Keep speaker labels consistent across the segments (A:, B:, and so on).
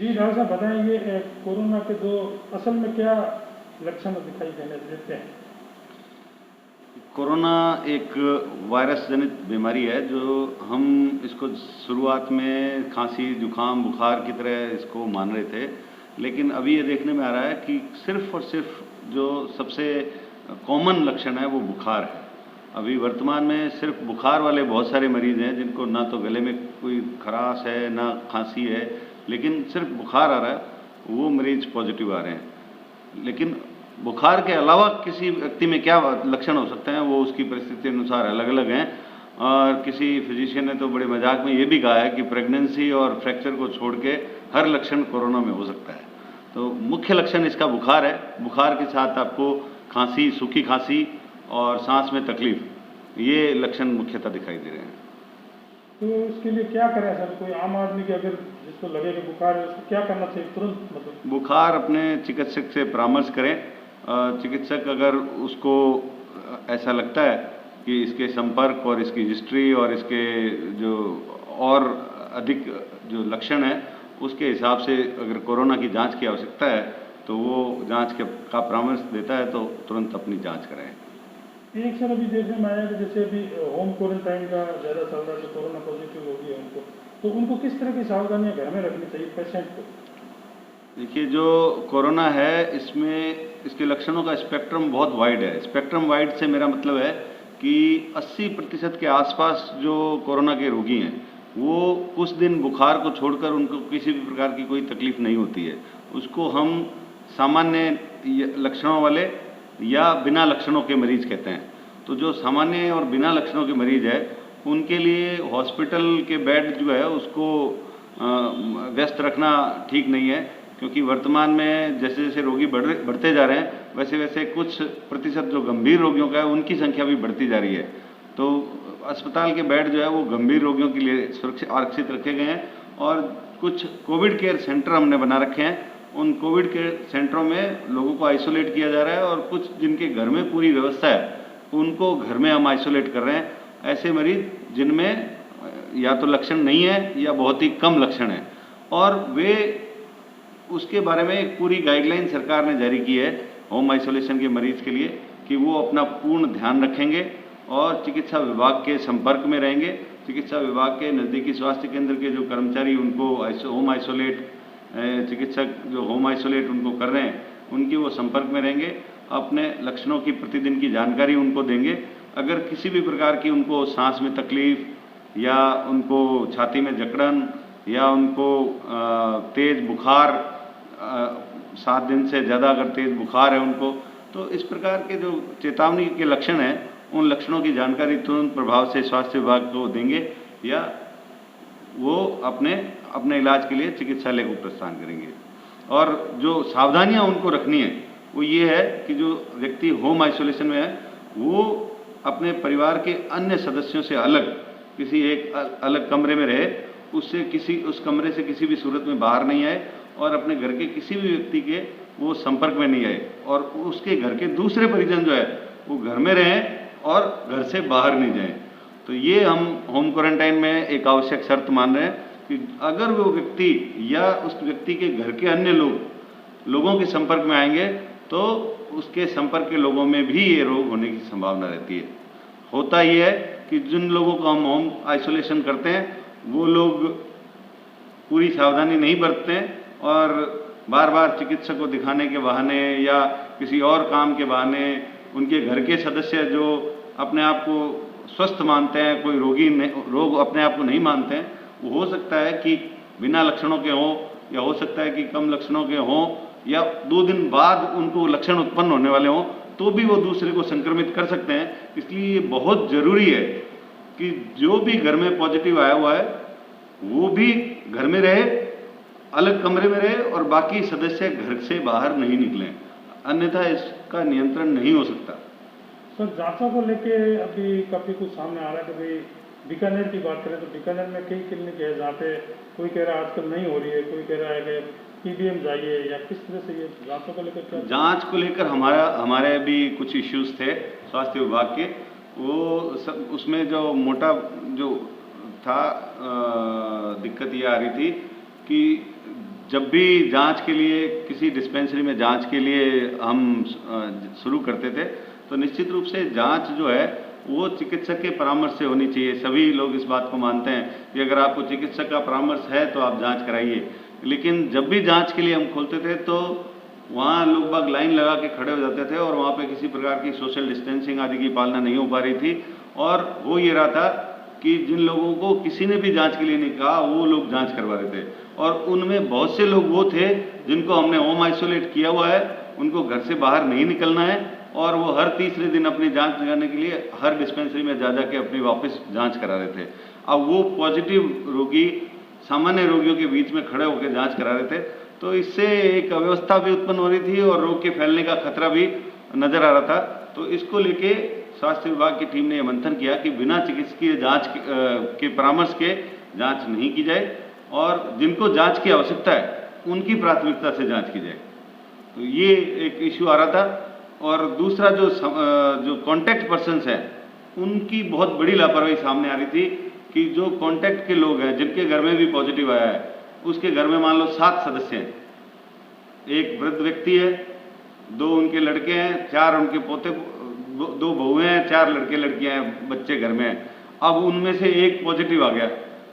A: जी doctor साहब बताएं, ये कोरोना के जो असल में क्या लक्षण दिखाई देने देते हैं?
B: कोरोना एक वायरस जनित बीमारी है जो हम इसको शुरुआत में खांसी जुकाम बुखार की तरह इसको मान रहे थे, लेकिन अभी ये देखने में आ रहा है कि सिर्फ और सिर्फ जो सबसे कॉमन लक्षण है वो बुखार है। अभी वर्तमान में सिर्फ बुखार वाले बहुत सारे मरीज हैं जिनको ना तो गले में कोई खराश है ना खांसी है, लेकिन सिर्फ बुखार आ रहा है, वो मरीज पॉजिटिव आ रहे हैं। लेकिन बुखार के अलावा किसी व्यक्ति में क्या लक्षण हो सकते हैं वो उसकी परिस्थिति अनुसार अलग अलग हैं। और किसी फिजिशियन ने तो बड़े मजाक में ये भी कहा है कि प्रेगनेंसी और फ्रैक्चर को छोड़ के हर लक्षण कोरोना में हो सकता है। तो मुख्य लक्षण इसका बुखार है। बुखार के साथ आपको खांसी, सूखी खांसी और सांस में तकलीफ, ये लक्षण मुख्यतः दिखाई दे रहे हैं।
A: तो इसके लिए क्या करें सर? कोई आम आदमी के अगर जिसको लगे कि बुखार है उसको क्या करना चाहिए तुरंत? मतलब
B: बुखार अपने चिकित्सक से परामर्श करें। चिकित्सक अगर उसको ऐसा लगता है कि इसके संपर्क और इसकी हिस्ट्री और इसके जो और अधिक जो लक्षण है उसके हिसाब से अगर कोरोना की जांच की आवश्यकता है तो वो जांच का परामर्श देता है, तो तुरंत अपनी जांच कराएं।
A: एक सर अभी देखने में आया कि जैसे अभी होम क्वारंटाइन का ज़्यादा चल रहा है, जो कोरोना पॉजिटिव हो गया उनको, तो उनको किस तरह की सावधानियां घर में रखनी चाहिए पेशेंट को?
B: देखिए, जो कोरोना है इसमें इसके लक्षणों का स्पेक्ट्रम बहुत वाइड है। स्पेक्ट्रम वाइड से मेरा मतलब है कि 80% के आसपास जो कोरोना के रोगी हैं वो कुछ दिन बुखार को छोड़कर उनको किसी भी प्रकार की कोई तकलीफ नहीं होती है। उसको हम सामान्य लक्षणों वाले या बिना लक्षणों के मरीज कहते हैं। तो जो सामान्य और बिना लक्षणों के मरीज है उनके लिए हॉस्पिटल के बेड जो है उसको व्यस्त रखना ठीक नहीं है, क्योंकि वर्तमान में जैसे जैसे रोगी बढ़ते जा रहे हैं वैसे वैसे कुछ प्रतिशत जो गंभीर रोगियों का है उनकी संख्या भी बढ़ती जा रही है। तो अस्पताल के बेड जो है वो गंभीर रोगियों के लिए सुरक्षित आरक्षित रखे गए हैं और कुछ कोविड केयर सेंटर हमने बना रखे हैं। उन कोविड केयर सेंटरों में लोगों को आइसोलेट किया जा रहा है और कुछ जिनके घर में पूरी व्यवस्था है उनको घर में हम आइसोलेट कर रहे हैं। ऐसे मरीज जिनमें या तो लक्षण नहीं है या बहुत ही कम लक्षण है, और वे उसके बारे में एक पूरी गाइडलाइन सरकार ने जारी की है होम आइसोलेशन के मरीज के लिए कि वो अपना पूर्ण ध्यान रखेंगे और चिकित्सा विभाग के संपर्क में रहेंगे। चिकित्सा विभाग के नज़दीकी स्वास्थ्य केंद्र के जो कर्मचारी उनको होम आइसोलेट चिकित्सक जो होम आइसोलेट उनको कर रहे हैं उनकी वो संपर्क में रहेंगे, अपने लक्षणों की प्रतिदिन की जानकारी उनको देंगे। अगर किसी भी प्रकार की उनको सांस में तकलीफ या उनको छाती में जकड़न या उनको तेज़ बुखार 7 दिन से ज़्यादा अगर तेज़ बुखार है उनको, तो इस प्रकार के जो चेतावनी के लक्षण हैं उन लक्षणों की जानकारी तुरंत प्रभाव से स्वास्थ्य विभाग को देंगे या वो अपने इलाज के लिए चिकित्सालय को प्रस्थान करेंगे। और जो सावधानियां उनको रखनी है वो ये है कि जो व्यक्ति होम आइसोलेशन में है वो अपने परिवार के अन्य सदस्यों से अलग किसी एक अलग कमरे में रहे, उस कमरे से किसी भी सूरत में बाहर नहीं आए और अपने घर के किसी भी व्यक्ति के वो संपर्क में नहीं आए, और उसके घर के दूसरे परिजन जो है वो घर में रहें और घर से बाहर नहीं जाएं। तो ये हम होम क्वारंटाइन में एक आवश्यक शर्त मान रहे हैं कि अगर वो व्यक्ति या उस व्यक्ति के घर के अन्य लोगों के संपर्क में आएंगे तो उसके संपर्क के लोगों में भी ये रोग होने की संभावना रहती है। होता ये है कि जिन लोगों को हम होम आइसोलेशन करते हैं वो लोग पूरी सावधानी नहीं बरतते हैं और बार बार चिकित्सक को दिखाने के बहाने या किसी और काम के बहाने उनके घर के सदस्य जो अपने आप को स्वस्थ मानते हैं, कोई रोग अपने आप को नहीं मानते हैं, वो हो सकता है कि बिना लक्षणों के हों या हो सकता है कि कम लक्षणों के हों या 2 दिन बाद उनको लक्षण उत्पन्न होने वाले हों, तो भी वो दूसरे को संक्रमित कर सकते हैं। इसलिए ये बहुत ज़रूरी है कि जो भी घर में पॉजिटिव आया हुआ है वो भी घर में रहे, अलग कमरे में रहे और बाकी सदस्य घर से बाहर नहीं निकलें, अन्यथा इसका नियंत्रण नहीं हो सकता।
A: सर जांचों को लेके अभी काफ़ी कुछ सामने आ रहा है कि भाई बीकानेर की बात करें तो बीकानेर में कई क्लिनिक है जहाँ पे कोई कह रहा है आजकल नहीं हो रही है, कोई कह रहा है कि पीबीएम जाइए, या किस तरह से ये जांचों को लेकर क्या?
B: जांच को लेकर हमारे भी कुछ इश्यूज थे स्वास्थ्य विभाग के। वो सब उसमें जो मोटा जो था दिक्कत ये आ रही थी कि जब भी जांच के लिए किसी डिस्पेंसरी में जांच के लिए हम शुरू करते थे तो निश्चित रूप से जांच जो है वो चिकित्सक के परामर्श से होनी चाहिए। सभी लोग इस बात को मानते हैं कि अगर आपको चिकित्सक का परामर्श है तो आप जांच कराइए। लेकिन जब भी जांच के लिए हम खोलते थे तो वहाँ लोग बाग लाइन लगा के खड़े हो जाते थे और वहाँ पे किसी प्रकार की सोशल डिस्टेंसिंग आदि की पालना नहीं हो पा रही थी। और हो ये रहा था कि जिन लोगों को किसी ने भी जांच के लिए नहीं कहा वो लोग जांच करवा रहे थे। और उनमें बहुत से लोग वो थे जिनको हमने होम आइसोलेट किया हुआ है, उनको घर से बाहर नहीं निकलना है और वो हर तीसरे दिन अपनी जांच कराने के लिए हर डिस्पेंसरी में जा के अपनी वापस जांच करा रहे थे। अब वो पॉजिटिव रोगी सामान्य रोगियों के बीच में खड़े होकर जांच करा रहे थे, तो इससे एक अव्यवस्था भी उत्पन्न हो रही थी और रोग के फैलने का खतरा भी नजर आ रहा था। तो इसको लेके स्वास्थ्य विभाग की टीम ने यह मंथन किया कि बिना चिकित्सकीय जांच के परामर्श के जांच नहीं की जाए और जिनको जांच की आवश्यकता है उनकी प्राथमिकता से जांच की जाए। तो ये एक इश्यू आ रहा था। और दूसरा जो कॉन्टैक्ट पर्सन्स हैं उनकी बहुत बड़ी लापरवाही सामने आ रही थी कि जो कॉन्टैक्ट के लोग हैं जिनके घर में भी पॉजिटिव आया है, उसके घर में मान लो 7 सदस्य हैं, एक वृद्ध व्यक्ति है, 2 उनके लड़के हैं, 4 उनके पोते, 2 बहुएं हैं, 4 लड़के लड़कियां हैं, बच्चे घर में हैं। अब उनमें से एक पॉजिटिव आ गया,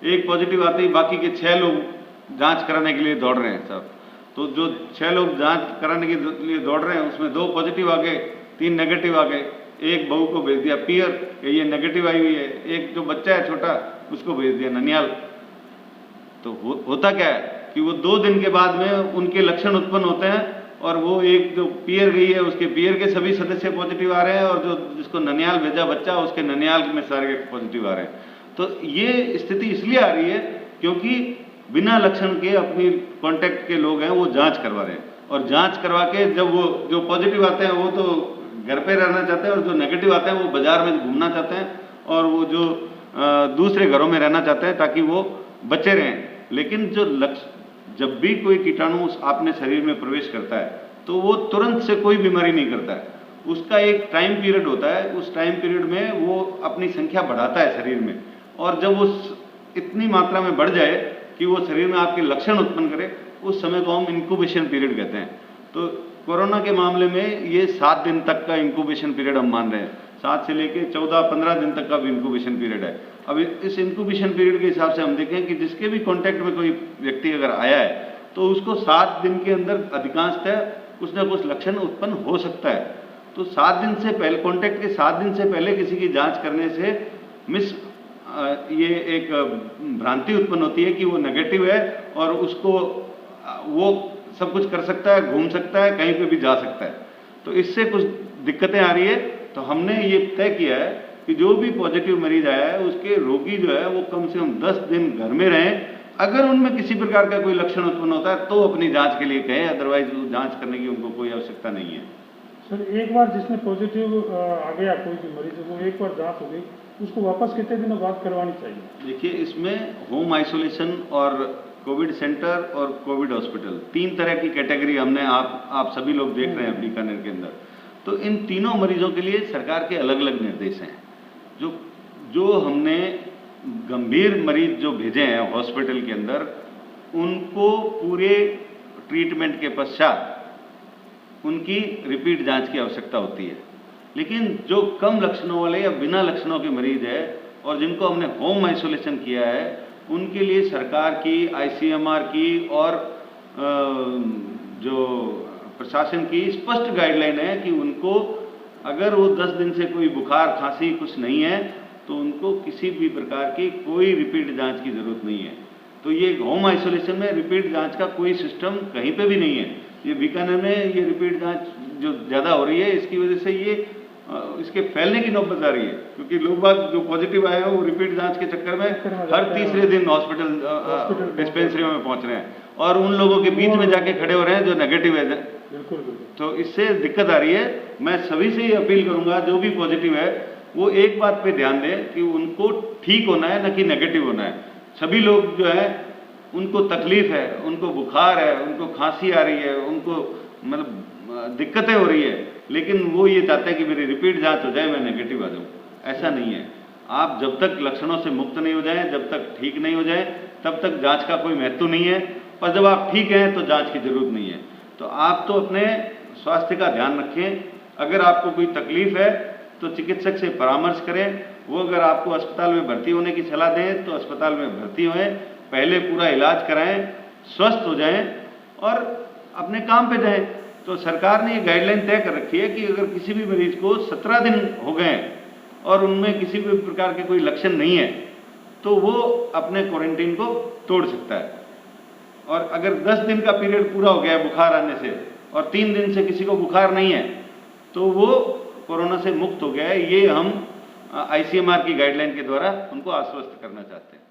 B: एक पॉजिटिव आते ही बाकी के 6 लोग जांच कराने के लिए दौड़ रहे हैं साहब। तो जो 6 लोग जांच कराने के लिए दौड़ रहे हैं उसमें 2 पॉजिटिव आ गए, 3 नेगेटिव आ गए। एक बहू को भेज दिया पियर कि ये नेगेटिव आई हुई है, एक जो बच्चा है छोटा उसको भेज दिया ननियाल। तो होता क्या है कि वो 2 दिन के बाद में उनके लक्षण उत्पन्न होते हैं और वो एक जो पियर गई है उसके पियर के सभी सदस्य पॉजिटिव आ रहे हैं और जो जिसको ननियाल भेजा बच्चा उसके ननियाल में सारे पॉजिटिव आ रहे हैं। तो ये स्थिति इसलिए आ रही है क्योंकि बिना लक्षण के अपनी कॉन्टैक्ट के लोग हैं वो जांच करवा रहे हैं और जांच करवा के जब वो जो पॉजिटिव आते हैं वो तो घर पे रहना चाहते हैं और जो नेगेटिव आते हैं वो बाजार में घूमना चाहते हैं और वो जो दूसरे घरों में रहना चाहते हैं ताकि वो बचे रहें। लेकिन जो जब भी कोई कीटाणु अपने शरीर में प्रवेश करता है तो वो तुरंत से कोई बीमारी नहीं करता है, उसका एक टाइम पीरियड होता है। उस टाइम पीरियड में वो अपनी संख्या बढ़ाता है शरीर में और जब वो इतनी मात्रा में बढ़ जाए कि वो शरीर में आपके लक्षण उत्पन्न करे उस समय को हम इंक्यूबेशन पीरियड कहते हैं। तो कोरोना के मामले में ये 7 दिन तक का इंक्यूबेशन पीरियड हम मान रहे हैं, 7 से लेके 14-15 दिन तक का भी इंक्यूबेशन पीरियड है। अब इस इंक्यूबेशन पीरियड के हिसाब से हम देखें कि जिसके भी कॉन्टैक्ट में कोई व्यक्ति अगर आया है तो उसको 7 दिन के अंदर अधिकांशतः कुछ ना कुछ लक्षण उत्पन्न हो सकता है। तो 7 दिन से पहले, कॉन्टैक्ट के 7 दिन से पहले किसी की जांच करने से ये एक भ्रांति उत्पन्न होती है कि वो नेगेटिव है और उसको वो सब कुछ कर सकता है, घूम सकता है, कहीं पे भी जा सकता है। तो इससे कुछ दिक्कतें आ रही है। तो हमने ये तय किया है कि जो भी पॉजिटिव मरीज आया है उसके रोगी जो है वो कम से कम 10 दिन घर में रहें। अगर उनमें किसी प्रकार का कोई लक्षण उत्पन्न होता है तो अपनी जांच के लिए कहें, अदरवाइज जांच करने की उनको कोई आवश्यकता नहीं है।
A: सर एक बार जिसने पॉजिटिव आ गया कोई भी मरीज, वो एक बार जांच हो गई, उसको वापस कितने दिनों बाद करवानी चाहिए?
B: देखिए, इसमें होम आइसोलेशन और कोविड सेंटर और कोविड हॉस्पिटल 3 तरह की कैटेगरी हमने आप सभी लोग देख रहे हैं बीकानेर के अंदर। तो इन तीनों मरीजों के लिए सरकार के अलग अलग निर्देश हैं। जो हमने गंभीर मरीज जो भेजे हैं हॉस्पिटल के अंदर, उनको पूरे ट्रीटमेंट के पश्चात उनकी रिपीट जांच की आवश्यकता होती है। लेकिन जो कम लक्षणों वाले या बिना लक्षणों के मरीज है और जिनको हमने होम आइसोलेशन किया है, उनके लिए सरकार की, ICMR की और जो प्रशासन की स्पष्ट गाइडलाइन है कि उनको अगर वो 10 दिन से कोई बुखार, खांसी कुछ नहीं है तो उनको किसी भी प्रकार की कोई रिपीट जांच की जरूरत नहीं है। तो ये होम आइसोलेशन में रिपीट जांच का कोई सिस्टम कहीं पे भी नहीं है। ये बीकानेर में ये रिपीट जांच जो ज़्यादा हो रही है, इसकी वजह से ये इसके फैलने की नौबत आ रही है, क्योंकि लोग बाग जो पॉजिटिव आए हैं वो रिपीट जांच के चक्कर में हर तीसरे दिन हॉस्पिटल डिस्पेंसरियों में पहुंच रहे हैं और उन लोगों के बीच में जाके खड़े हो रहे हैं जो नेगेटिव है। तो इससे दिक्कत आ रही है। मैं सभी से ये अपील करूंगा, जो भी पॉजिटिव है वो एक बात पे ध्यान दें कि उनको ठीक होना है, न कि नेगेटिव होना है। सभी लोग जो है उनको तकलीफ है, उनको बुखार है, उनको खांसी आ रही है, उनको मतलब दिक्कतें हो रही है, लेकिन वो ये चाहते हैं कि मेरी रिपीट जांच हो जाए, मैं नेगेटिव आ जाऊं। ऐसा नहीं है। आप जब तक लक्षणों से मुक्त नहीं हो जाएं, जब तक ठीक नहीं हो जाए, तब तक जांच का कोई महत्व नहीं है। और जब आप ठीक हैं तो जांच की जरूरत नहीं है। तो आप तो अपने स्वास्थ्य का ध्यान रखें। अगर आपको कोई तकलीफ है तो चिकित्सक से परामर्श करें। वो अगर आपको अस्पताल में भर्ती होने की सलाह दें तो अस्पताल में भर्ती होएं, पहले पूरा इलाज कराएं, स्वस्थ हो जाएं और अपने काम पे जाएं। तो सरकार ने ये गाइडलाइन तय कर रखी है कि अगर किसी भी मरीज को 17 दिन हो गए और उनमें किसी भी प्रकार के कोई लक्षण नहीं है तो वो अपने क्वारंटीन को तोड़ सकता है। और अगर 10 दिन का पीरियड पूरा हो गया है बुखार आने से और 3 दिन से किसी को बुखार नहीं है तो वो कोरोना से मुक्त हो गया है। ये हम ICMR की गाइडलाइन के द्वारा उनको आश्वस्त करना चाहते हैं।